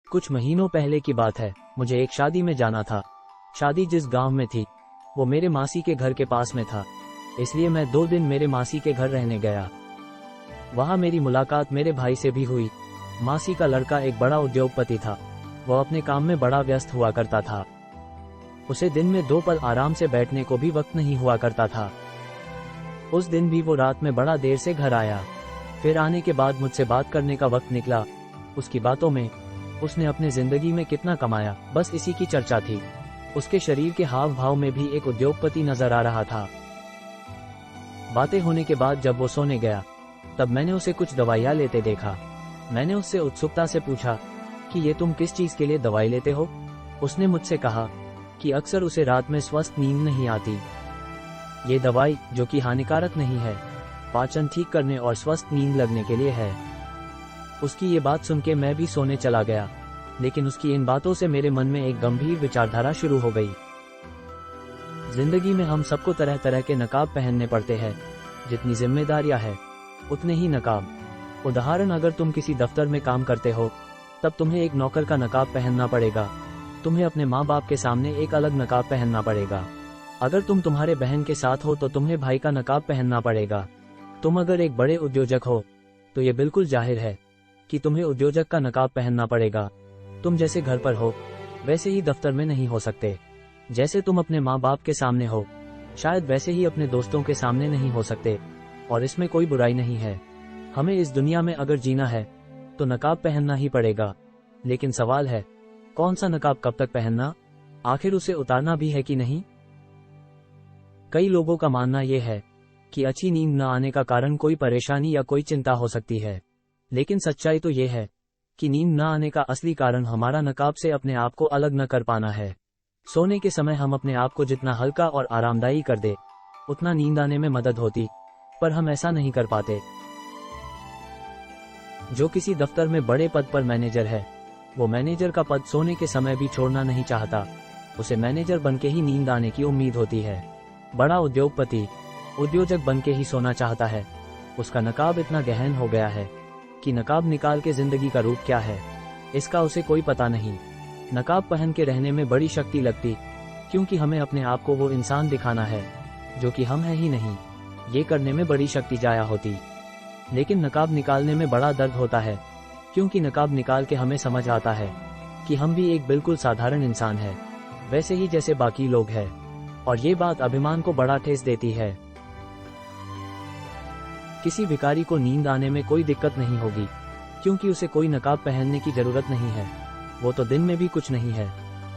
कुछ महीनों पहले की बात है। मुझे एक शादी में जाना था। शादी जिस गांव में थी वो मेरे मासी के घर के पास में था, इसलिए मैं 2 दिन मेरे मासी के घर रहने गया। वहां मेरी मुलाकात मेरे भाई से भी हुई। मासी का लड़का एक बड़ा उद्योगपति था। वह अपने काम में बड़ा व्यस्त हुआ करता था। उसे दिन में 2 पल आराम से बैठने को भी वक्त नहीं हुआ करता था। उस दिन भी वो रात में बड़ा देर से घर आया। फिर आने के बाद मुझसे बात करने का वक्त निकला। उसकी बातों में उसने अपने जिंदगी में कितना कमाया, बस इसी की चर्चा थी। उसके शरीर के हाव भाव में भी एक उद्योगपति नजर आ रहा था। बातें होने के बाद जब वो सोने गया तब मैंने उसे कुछ दवाइयां लेते देखा। मैंने उससे उत्सुकता से पूछा कि ये तुम किस चीज के लिए दवाई लेते हो। उसने मुझसे कहा कि अक्सर उसे रात में स्वस्थ नींद नहीं आती। ये दवाई, जो कि हानिकारक नहीं है, पाचन ठीक करने और स्वस्थ नींद लगने के लिए है। उसकी ये बात सुन के मैं भी सोने चला गया, लेकिन उसकी इन बातों से मेरे मन में एक गंभीर विचारधारा शुरू हो गई। जिंदगी में हम सबको तरह तरह के नकाब पहनने पड़ते हैं। जितनी जिम्मेदारियां हैं उतने ही नकाब। उदाहरण, अगर तुम किसी दफ्तर में काम करते हो तब तुम्हें एक नौकर का नकाब पहनना पड़ेगा। तुम्हें अपने माँ बाप के सामने एक अलग नकाब पहनना पड़ेगा। अगर तुम तुम्हारे बहन के साथ हो तो तुम्हें भाई का नकाब पहनना पड़ेगा। तुम अगर एक बड़े उद्योजक हो तो ये बिल्कुल जाहिर है कि तुम्हें उद्योजक का नकाब पहनना पड़ेगा। तुम जैसे घर पर हो वैसे ही दफ्तर में नहीं हो सकते। जैसे तुम अपने माँ बाप के सामने हो शायद वैसे ही अपने दोस्तों के सामने नहीं हो सकते, और इसमें कोई बुराई नहीं है। हमें इस दुनिया में अगर जीना है तो नकाब पहनना ही पड़ेगा। लेकिन सवाल है, कौन सा नकाब कब तक पहनना, आखिर उसे उतारना भी है कि नहीं। कई लोगों का मानना यह है कि अच्छी नींद न आने का कारण कोई परेशानी या कोई चिंता हो सकती है, लेकिन सच्चाई तो यह है कि नींद न आने का असली कारण हमारा नकाब से अपने आप को अलग न कर पाना है। सोने के समय हम अपने आप को जितना हल्का और आरामदायी कर दे उतना नींद आने में मदद होती, पर हम ऐसा नहीं कर पाते। जो किसी दफ्तर में बड़े पद पर मैनेजर है, वो मैनेजर का पद सोने के समय भी छोड़ना नहीं चाहता। उसे मैनेजर बनके ही नींद आने की उम्मीद होती है। बड़ा उद्योगपति उद्योजक बनके ही सोना चाहता है। उसका नकाब इतना गहन हो गया है कि नकाब निकाल के जिंदगी का रूप क्या है इसका उसे कोई पता नहीं। नकाब पहन के रहने में बड़ी शक्ति लगती, क्योंकि हमें अपने आप को वो इंसान दिखाना है जो कि हम है ही नहीं। ये करने में बड़ी शक्ति जाया होती। लेकिन नकाब निकालने में बड़ा दर्द होता है, क्योंकि नकाब निकाल के हमें समझ आता है कि हम भी एक बिल्कुल साधारण इंसान है, वैसे ही जैसे बाकी लोग हैं। और ये बात अभिमान को बड़ा ठेस देती है। किसी भिखारी को नींद आने में कोई दिक्कत नहीं होगी, क्योंकि उसे कोई नकाब पहनने की जरूरत नहीं है। वो तो दिन में भी कुछ नहीं है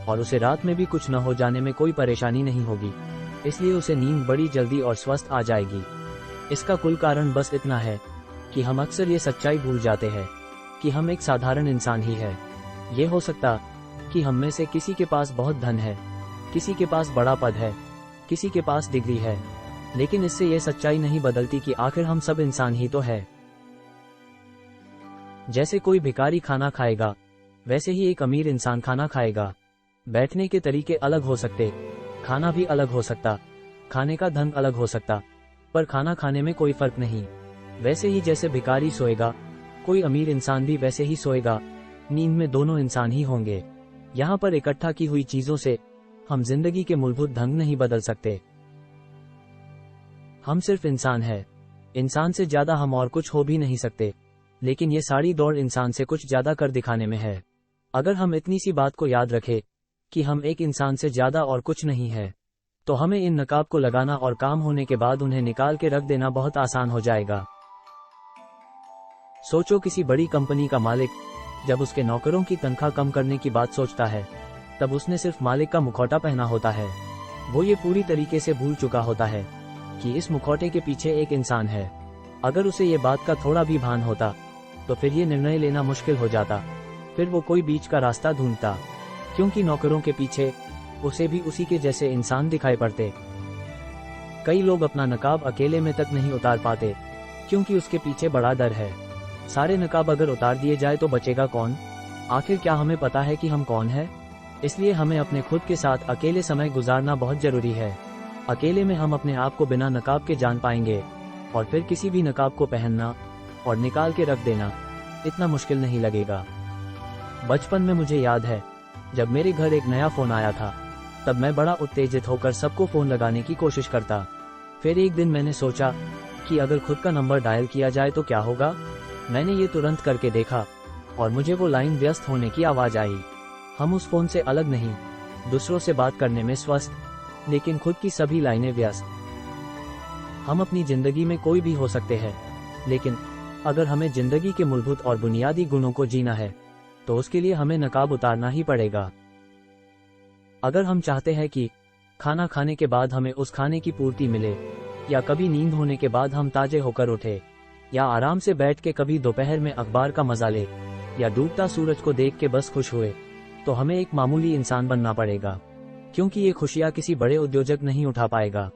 और उसे रात में भी कुछ न हो जाने में कोई परेशानी नहीं होगी, इसलिए उसे नींद बड़ी जल्दी और स्वस्थ आ जाएगी। इसका कुल कारण बस इतना है कि हम अक्सर ये सच्चाई भूल जाते हैं कि हम एक साधारण इंसान ही है। ये हो सकता कि हम में से किसी के पास बहुत धन है, किसी के पास बड़ा पद है, किसी के पास डिग्री है, लेकिन इससे ये सच्चाई नहीं बदलती कि आखिर हम सब इंसान ही तो है। जैसे कोई भिखारी खाना खाएगा वैसे ही एक अमीर इंसान खाना खाएगा। बैठने के तरीके अलग हो सकते, खाना भी अलग हो सकता, खाने का ढंग अलग हो सकता, पर खाना खाने में कोई फर्क नहीं। वैसे ही जैसे भिखारी सोएगा कोई अमीर इंसान भी वैसे ही सोएगा। नींद में दोनों इंसान ही होंगे। यहाँ पर इकट्ठा की हुई चीजों से हम जिंदगी के मूलभूत ढंग नहीं बदल सकते। हम सिर्फ इंसान है। इंसान से ज्यादा हम और कुछ हो भी नहीं सकते, लेकिन ये सारी दौड़ इंसान से कुछ ज्यादा कर दिखाने में है। अगर हम इतनी सी बात को याद रखें कि हम एक इंसान से ज्यादा और कुछ नहीं है, तो हमें इन नकाब को लगाना और काम होने के बाद उन्हें निकाल के रख देना बहुत आसान हो जाएगा। सोचो, किसी बड़ी कंपनी का मालिक जब उसके नौकरों की तनख्वाह कम करने की बात सोचता है तब उसने सिर्फ मालिक का मुखौटा पहना होता है। वो ये पूरी तरीके से भूल चुका होता है कि इस मुखौटे के पीछे एक इंसान है। अगर उसे ये बात का थोड़ा भी भान होता तो फिर ये निर्णय लेना मुश्किल हो जाता। फिर वो कोई बीच का रास्ता ढूंढता, क्योंकि नौकरों के पीछे उसे भी उसी के जैसे इंसान दिखाई पड़ते। कई लोग अपना नकाब अकेले में तक नहीं उतार पाते, क्योंकि उसके पीछे बड़ा डर है। सारे नकाब अगर उतार दिए जाए तो बचेगा कौन? आखिर क्या हमें पता है कि हम कौन है? इसलिए हमें अपने खुद के साथ अकेले समय गुजारना बहुत जरूरी है। अकेले में हम अपने आप को बिना नकाब के जान पाएंगे, और फिर किसी भी नकाब को पहनना और निकाल के रख देना इतना मुश्किल नहीं लगेगा। बचपन में मुझे याद है, जब मेरे घर एक नया फोन आया था, तब मैं बड़ा उत्तेजित होकर सबको फोन लगाने की कोशिश करता। फिर एक दिन मैंने सोचा कि अगर खुद का नंबर डायल किया जाए तो क्या होगा। मैंने ये तुरंत करके देखा और मुझे वो लाइन व्यस्त होने की आवाज आई। हम उस फोन से अलग नहीं, दूसरों से बात करने में स्वस्थ, लेकिन खुद की सभी लाइनें व्यस्त। हम अपनी जिंदगी में कोई भी हो सकते हैं, लेकिन अगर हमें जिंदगी के मूलभूत और बुनियादी गुणों को जीना है तो उसके लिए हमें नकाब उतारना ही पड़ेगा। अगर हम चाहते हैं कि खाना खाने के बाद हमें उस खाने की पूर्ति मिले, या कभी नींद होने के बाद हम ताजे होकर उठे, या आराम से बैठ के कभी दोपहर में अखबार का मजा ले, या डूबता सूरज को देख के बस खुश हुए, तो हमें एक मामूली इंसान बनना पड़ेगा, क्योंकि ये खुशियां किसी बड़े उद्योजक नहीं उठा पाएगा।